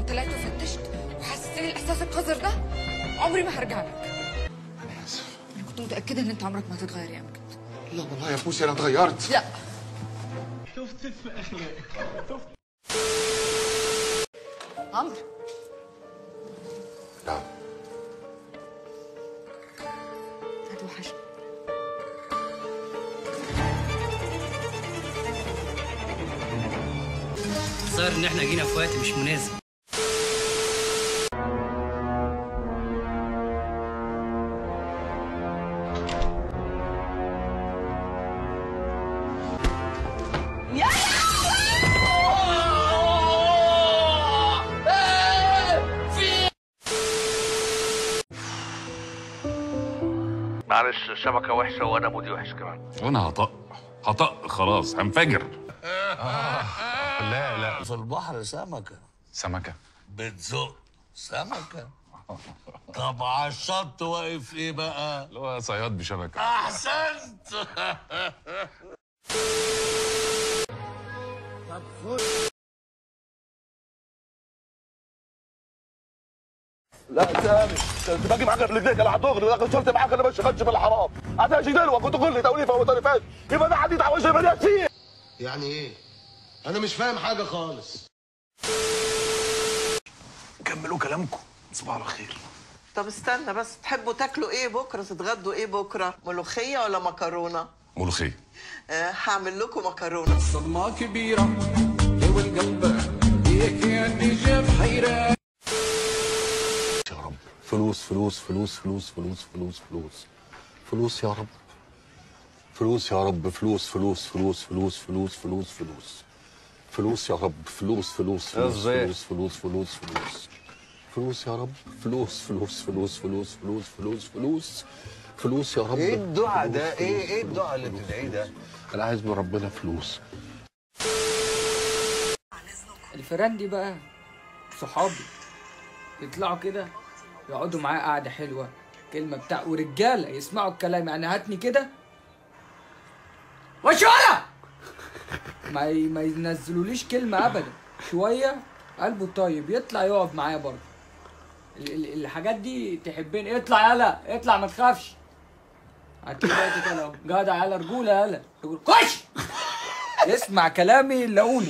طلعت وفتشت وحسستني الاحساس القذر ده، عمري ما هرجع لك. انا اسف. انا كنت متاكده ان انت عمرك ما هتتغير يا امجد. لا والله يا بوسي انا اتغيرت. لا شفت في اخلاقك. عمرو. نعم. هتوحشني. الظاهر ان احنا جينا في وقت مش مناسب. معلش الشبكة وحشة وأنا مودي وحش كمان. وانا هطق خلاص هنفجر. لا في البحر سمكة بتزق سمكة. طب على الشط واقف ايه بقى؟ اللي هو صياد بشبكة. احسنت. طب خد. لا سامي انت باجي معاك قبل كده على الدغري، انا وصلت معاك انا ما اشتغلتش في الحرام. هتمشي دلوقتي كنت كل توليفه وطريفات يبقى ده حديد عوشه بنفسيه. يعني ايه؟ انا مش فاهم حاجه خالص. كملوا كلامكم، صباح على خير. طب استنى بس، تحبوا تاكلوا ايه بكره؟ تتغدوا ايه بكره؟ ملوخيه ولا مكرونه؟ ملوخية. هعمل لكم مكرونه. صدمة كبيرة والقلب هيك يعني جاب حيرة. يا رب فلوس فلوس فلوس فلوس فلوس فلوس فلوس فلوس يا رب. فلوس يا رب. فلوس فلوس فلوس فلوس فلوس فلوس فلوس فلوس يا رب. فلوس فلوس فلوس فلوس فلوس فلوس فلوس فلوس يا رب. فلوس فلوس فلوس فلوس فلوس فلوس فلوس فلوس يا رب. ايه الدعاء ده؟ ايه الدعاء اللي بتدعيه ده؟ انا عايز من ربنا فلوس. الفيران دي بقى صحابي يطلعوا كده يقعدوا معايا قعده حلوه، كلمه بتاع ورجاله يسمعوا الكلام، يعني هاتني كده وشويه ما ينزلوليش كلمه ابدا. شويه قلبه طيب يطلع يقعد معايا برضه. الحاجات دي تحبني. اطلع يلا اطلع ما تخافش. هتيجي بقى كده اهو جدع يلا رجوله يلا خش اسمع كلامي لاقوني.